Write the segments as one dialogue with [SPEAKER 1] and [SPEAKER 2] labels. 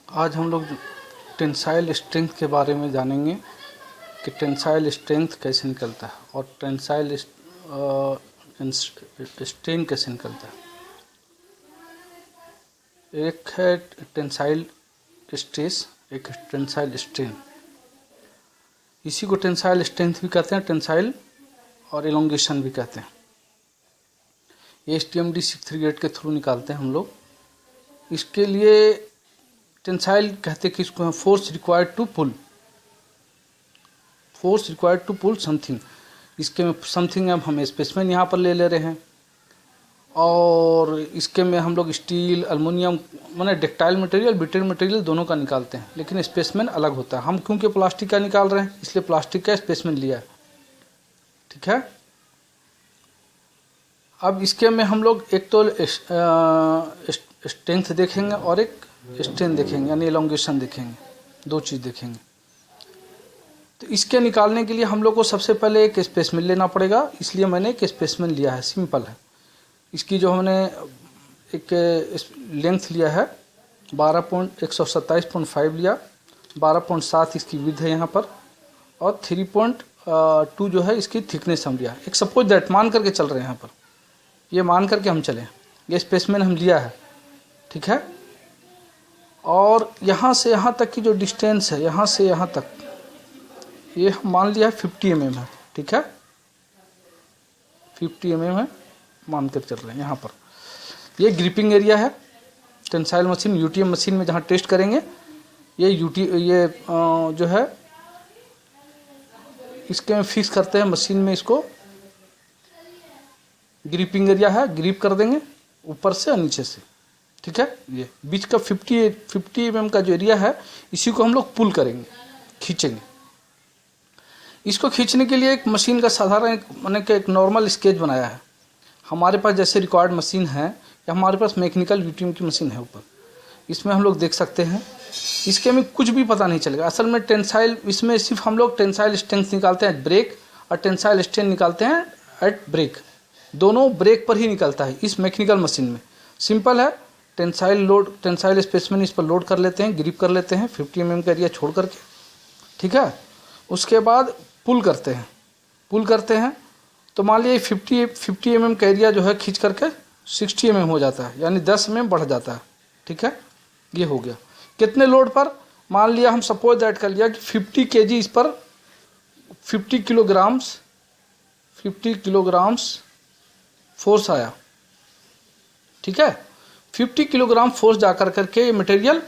[SPEAKER 1] आज हम लोग टेंसाइल स्ट्रेंथ के बारे में जानेंगे कि टेंसाइल स्ट्रेंथ कैसे निकलता है और टेंसाइल स्ट्रेन कैसे निकलता है। एक है टेंसाइल स्ट्रेस, एक टेंसाइल स्ट्रेन। इसी को टेंसाइल स्ट्रेंथ भी कहते हैं, टेंसाइल और एलोंगेशन भी कहते हैं। ASTM D 638 के थ्रू निकालते हैं हम लोग। इसके लिए टेंसाइल कहते हैं कि इसको force required to pull something. इसके में समथिंग अब हम स्पेसिमेन यहाँ पर ले रहे हैं और इसके में हम लोग स्टील, एल्युमिनियम माने डक्टाइल मटेरियल, ब्रिटल मटेरियल दोनों का निकालते हैं, लेकिन स्पेसिमेन अलग होता है। हम क्योंकि प्लास्टिक का निकाल रहे हैं इसलिए प्लास्टिक का स्पेसिमेन लिया है, ठीक है। अब इसके में हम लोग एक तो स्ट्रेंथ देखेंगे और एक स्ट्रेन देखेंगे, यानी एलोंगेशन देखेंगे, दो चीज़ देखेंगे। तो इसके निकालने के लिए हम लोग को सबसे पहले एक स्पेसिमेन लेना पड़ेगा, इसलिए मैंने एक स्पेसिमेन लिया है। सिंपल है। इसकी जो हमने एक लेंथ लिया है 127.5 लिया, 12.7 इसकी विड्थ है यहाँ पर और 3.2 जो है इसकी थिकनेस हम लिया। एक सपोज दैट मान करके चल रहे हैं यहाँ पर, ये मान करके हम चलें, ये स्पेसिमेन हम लिया है, ठीक है। और यहाँ से यहाँ तक की जो डिस्टेंस है, यहाँ से यहाँ तक, ये हम मान लिया है 50 mm है, ठीक है। 50 mm है, मान कर चल रहे हैं। यहाँ पर ये ग्रिपिंग एरिया है। टेंसाइल मशीन, UTM मशीन में जहाँ टेस्ट करेंगे, ये जो है इसके में फिक्स करते हैं मशीन में, इसको ग्रिपिंग एरिया है, ग्रिप कर देंगे ऊपर से और नीचे से, ठीक है। ये बीच का 50 mm का जो एरिया है, इसी को हम लोग पुल करेंगे, खींचेंगे। इसको खींचने के लिए एक मशीन का साधारण मैंने कि एक नॉर्मल स्केच बनाया है। हमारे पास जैसे रिक्वायर्ड मशीन है या हमारे पास मैकेनिकल UTM की मशीन है ऊपर, इसमें हम लोग देख सकते हैं। इसके में कुछ भी पता नहीं चलेगा। असल में टेंसाइल, इसमें सिर्फ हम लोग टेंसाइल स्ट्रेंथ निकालते हैं एट ब्रेक और टेंसाइल स्ट्रेन निकालते हैं एट ब्रेक। दोनों ब्रेक पर ही निकलता है इस मैकेनिकल मशीन में। सिंपल है। टेंसाइल स्पेसिमेन इस पर लोड कर लेते हैं, ग्रिप कर लेते हैं 50 mm का एरिया छोड़ करके, ठीक है। उसके बाद पुल करते हैं तो मान लीजिए 50 mm का एरिया जो है खींच करके 60 mm हो जाता है, यानी 10 mm बढ़ जाता है, ठीक है। ये हो गया। कितने लोड पर? मान लिया हम सपोज दैट कर लिया कि 50 kg इस पर 50 किलोग्राम्स फोर्स आया, ठीक है। 50 किलोग्राम फोर्स जाकर करके ये मटेरियल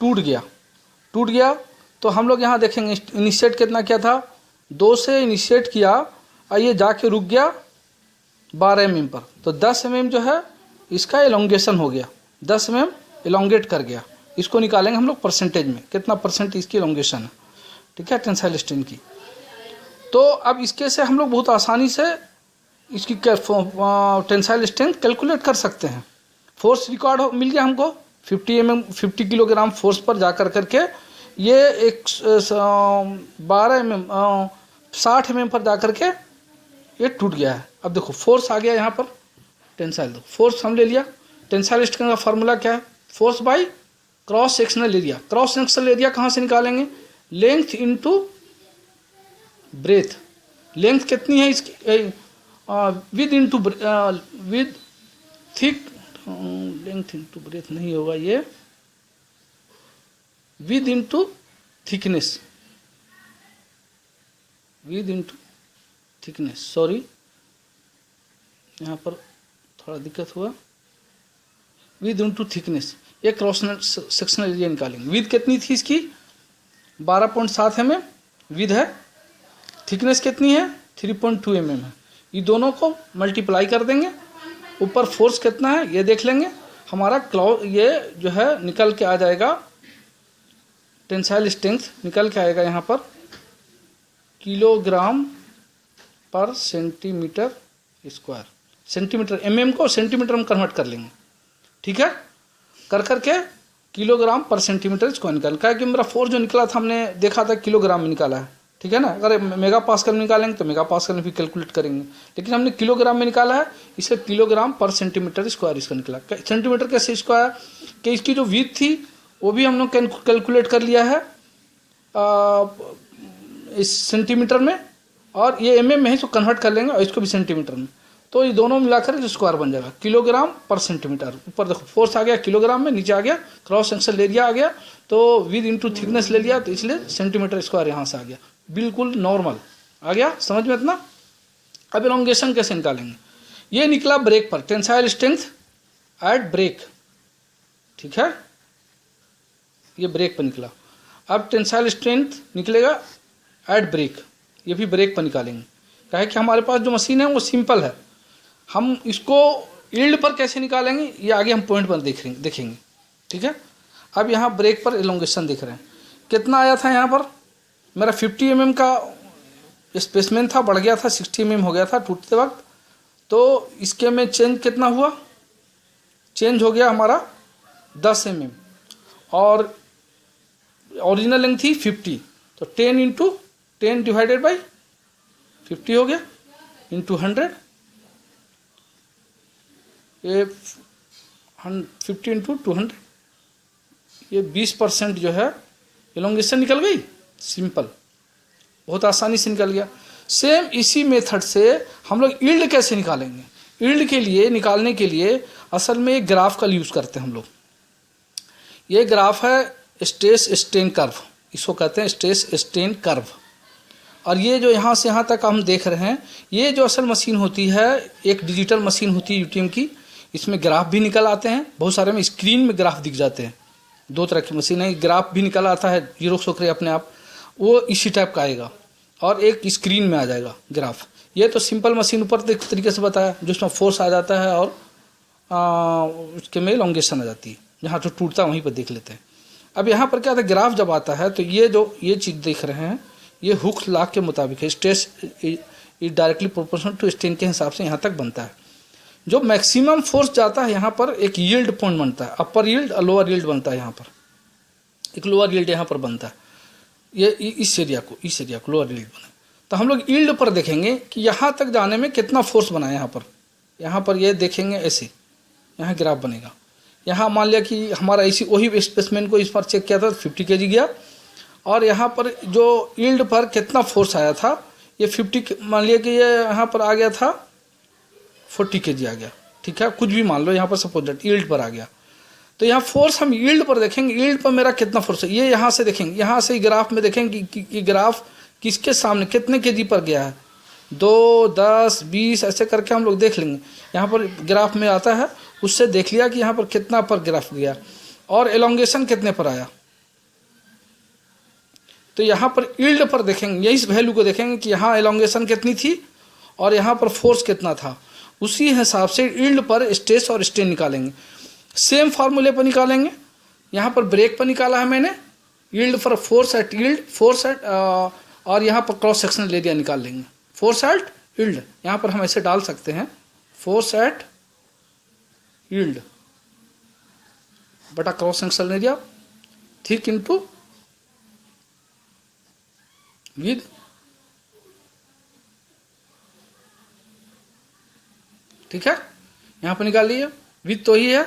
[SPEAKER 1] टूट गया। तो हम लोग यहाँ देखेंगे इनिशिएट कितना किया था, 2 से इनिशिएट किया और ये जाके रुक गया 12 mm पर। तो 10 mm जो है इसका एलोंगेशन हो गया, 10 mm एलोंगेट कर गया। इसको निकालेंगे हम लोग परसेंटेज में, कितना परसेंट इसकी एलोंगेशन है, ठीक है, टेंसाइल स्ट्रेन की। तो अब इसके से हम लोग बहुत आसानी से इसकी टेंसाइल स्ट्रेंथ कैलकुलेट कर सकते हैं। फोर्स रिकॉर्ड मिल गया हमको 50 किलोग्राम फोर्स पर जाकर करके ये एक 60 mm पर जाकर के ये टूट गया है। अब देखो फोर्स आ गया यहाँ पर, टेंसाइल फोर्स हम ले लिया। टेंसाइल स्ट्रेंथ का फार्मूला क्या है? Force by cross sectional area. Cross sectional area कहाँ से निकालेंगे? Length into breadth. लेंथ कितनी है इसकी? With into with thick, length into breadth नहीं होगा ये, विद इनटू थिकनेस, सॉरी यहाँ पर थोड़ा दिक्कत हुआ। विद इनटू थिकनेस, ये क्रॉस सेक्शनल एरिया निकालेंगे। विद कितनी थी इसकी? 12.7 mm विद है। थिकनेस कितनी है? 3.2 mm है। ये दोनों को मल्टीप्लाई कर देंगे। ऊपर फोर्स कितना है ये देख लेंगे। हमारा ये जो है निकल के आ जाएगा, टेंसाइल स्ट्रेंथ निकल के आएगा यहाँ पर किलोग्राम पर सेंटीमीटर स्क्वायर। सेंटीमीटर, MM को सेंटीमीटर में कन्वर्ट कर लेंगे, ठीक है। कर करके किलोग्राम पर सेंटीमीटर स्क्वायर निकाल का है कि मेरा फोर्स जो निकला था हमने देखा था किलोग्राम में निकाला है, ठीक है ना। अगर मेगा पास्कल में निकालेंगे तो मेगा पास्कल में भी कैलकुलेट करेंगे, लेकिन हमने किलोग्राम में निकाला है, इसलिए किलोग्राम पर सेंटीमीटर स्क्वायर इसका निकला। सेंटीमीटर कैसे इसको आया कि इसकी जो विड्थ थी वो भी हम लोग कैलकुलेट कर लिया है इस सेंटीमीटर में, और ये mm में है तो कन्वर्ट कर लेंगे और इसको भी सेंटीमीटर में, तो ये दोनों मिलाकर जो स्क्वायर बन जाएगा किलोग्राम पर सेंटीमीटर। ऊपर देखो फोर्स आ गया किलोग्राम में, नीचे आ गया क्रॉस सेक्शन एरिया आ गया, तो विद इंटू थिकनेस ले लिया तो इसलिए सेंटीमीटर स्क्वायर यहाँ से आ गया, बिल्कुल नॉर्मल आ गया समझ में इतना। अब एलोंगेशन कैसे निकालेंगे, ये निकला ब्रेक पर, टेंसाइल स्ट्रेंथ एट ब्रेक, ठीक है, ये ब्रेक पर निकला। अब टेंसाइल स्ट्रेंथ निकलेगा एट ब्रेक, ये भी ब्रेक पर निकालेंगे। क्या है कि हमारे पास जो मशीन है वो सिंपल है, हम इसको यील्ड पर कैसे निकालेंगे ये आगे हम पॉइंट पर देखेंगे, ठीक है। अब यहाँ ब्रेक पर एलोंगेशन देख रहे हैं, कितना आया था यहाँ पर, मेरा 50 mm का स्पेसमेन था, बढ़ गया था 60 mm हो गया था टूटते वक्त, तो इसके में चेंज कितना हुआ, चेंज हो गया हमारा 10 mm, और ओरिजिनल लेंथ थी 50, तो 10 × 10 डिवाइडेड बाई 50 हो गया, इंटू 100, ये 50 × 200, ये 20% जो है एलोंगेशन निकल गई, सिंपल, बहुत आसानी से निकल गया। सेम इसी मेथड से हम लोग यील्ड कैसे निकालेंगे, यील्ड के लिए निकालने के लिए असल में एक ग्राफ का यूज़ करते हैं हम लोग। ये ग्राफ है स्ट्रेस स्ट्रेन कर्व, इसको कहते हैं स्ट्रेस स्ट्रेन कर्व। और ये जो यहाँ से यहाँ तक हम देख रहे हैं, ये जो असल मशीन होती है एक डिजिटल मशीन होती है यूटीएम की, इसमें ग्राफ भी निकल आते हैं, बहुत सारे में स्क्रीन में ग्राफ दिख जाते हैं। दो तरह की मशीन है, ग्राफ भी निकल आता है जीरो सोकरे अपने आप, वो इसी टाइप का आएगा, और एक स्क्रीन में आ जाएगा ग्राफ। ये तो सिंपल मशीन ऊपर तरीके से बताया, जिसमें फोर्स आ जाता है और उसके में एलोंगेशन आ जाती है, जहाँ जो टूटता है वहीं पर देख लेते हैं। अब यहाँ पर क्या था, ग्राफ जब आता है तो ये जो ये चीज़ देख रहे हैं ये हुक्स लॉ के मुताबिक है, stress is directly proportional to strain के हिसाब से यहाँ तक बनता है। जो मैक्सिमम फोर्स जाता है यहाँ पर एक यील्ड पॉइंट बनता है, अपर यील्ड और लोअर यील्ड बनता है, यहाँ पर एक लोअर यील्ड यहाँ पर बनता है, ये इस एरिया को लोअर यील्ड बना। तो हम लोग यील्ड पर देखेंगे कि यहाँ तक जाने में कितना फोर्स बना है। यहाँ पर ये देखेंगे ऐसे, यहाँ ग्राफ बनेगा। यहाँ मान लिया कि हमारा इसी वही स्पेसमेन को इस पर चेक किया था, 50 kg गया, और यहाँ पर जो यील्ड पर कितना फोर्स आया था, ये 50 मान लिया कि ये यहाँ पर आ गया था 40 kg आ गया, ठीक है, कुछ भी मान लो यहाँ पर सपोज दैट यील्ड पर आ गया। तो यहाँ फोर्स हम यील्ड पर देखेंगे, यील्ड पर मेरा कितना फोर्स है, ये यहाँ से देखेंगे, यहाँ से ग्राफ में देखेंगे कि ग्राफ किसके सामने कितने kg पर गया है, 2, 10, 20 ऐसे करके हम लोग देख लेंगे। यहाँ पर ग्राफ में आता है, उससे देख लिया कि यहाँ पर कितना पर ग्राफ गया और एलोंगेशन कितने पर आया। तो यहाँ पर यील्ड पर देखेंगे, इस वैल्यू को देखेंगे कि यहाँ एलोंगेशन कितनी थी और यहाँ पर फोर्स कितना था, उसी हिसाब से यील्ड पर स्ट्रेस और स्ट्रेन निकालेंगे। सेम फार्मूले पर निकालेंगे, यहाँ पर ब्रेक पर निकाला है मैंने, यील्ड पर force at yield, force at और यहाँ पर क्रॉस सेक्शनल एरिया निकाल लेंगे, फोर्स एट यील्ड। यहाँ पर हम ऐसे डाल सकते हैं, फोर्स एट यील्ड बटा cross sectional area thick into with, ठीक है, यहाँ पर निकाल लिए। विद तो ही है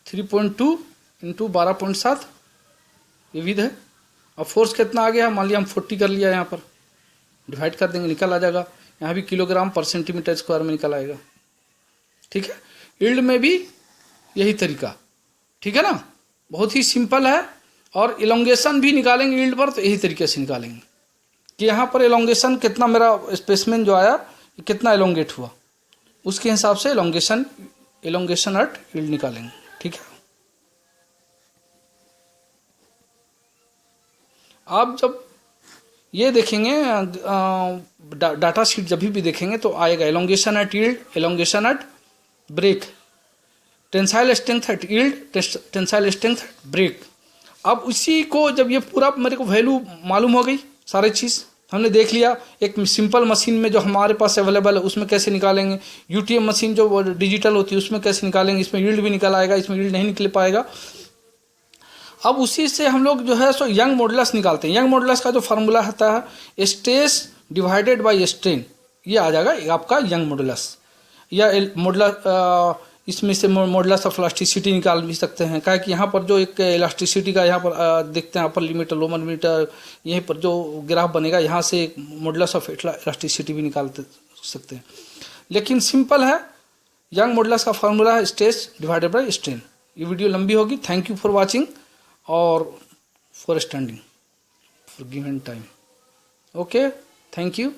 [SPEAKER 1] 3.2 इंटू 12.7, ये विद है। अब फोर्स कितना आ गया, मान लिया हम 40 कर लिया, यहाँ पर डिवाइड कर देंगे, निकल आ जाएगा। यहाँ भी किलोग्राम पर सेंटीमीटर स्क्वायर में निकल आएगा, ठीक है। यील्ड में भी यही तरीका, ठीक है ना, बहुत ही सिंपल है। और एलोंगेशन भी निकालेंगे यील्ड पर, तो यही तरीके से निकालेंगे कि यहाँ पर एलोंगेशन कितना, मेरा स्पेसमेन जो आया कितना एलोंगेट हुआ, उसके हिसाब से एलोंगेशन एट यील्ड निकालेंगे, ठीक है। आप जब ये देखेंगे डाटा शीट जब भी देखेंगे तो आएगा elongation at yield, elongation at break, tensile strength at yield, tensile strength at break. अब उसी को जब ये पूरा मेरे को वैल्यू मालूम हो गई, सारी चीज़ हमने देख लिया, एक सिंपल मशीन में जो हमारे पास अवेलेबल है उसमें कैसे निकालेंगे, यूटीएम मशीन जो डिजिटल होती है उसमें कैसे निकालेंगे, इसमें यील्ड भी निकल आएगा, इसमें यील्ड नहीं निकल पाएगा। अब उसी से हम लोग जो है सो यंग मॉडुलस निकालते हैं। यंग मॉडुलस का जो फार्मूला होता है स्ट्रेस डिवाइडेड बाय स्ट्रेन, ये आ जाएगा आपका यंग मॉडुलस, या मॉडुलस इसमें से मॉडुलस ऑफ इलास्टिसिटी निकाल भी सकते हैं। क्या कि यहाँ पर जो एक इलास्टिसिटी का यहाँ पर देखते हैं अपर लिमिट लोअर लिमिट, यहीं पर जो ग्राफ बनेगा यहाँ से एक मॉडुलस ऑफ इलास्टिसिटी भी निकाल सकते हैं। लेकिन सिंपल है, यंग मॉडुलस का फार्मूला है स्ट्रेस डिवाइडेड बाय स्ट्रेन। ये वीडियो लंबी होगी। थैंक यू फॉर वॉचिंग और for standing for given time. Okay, thank you.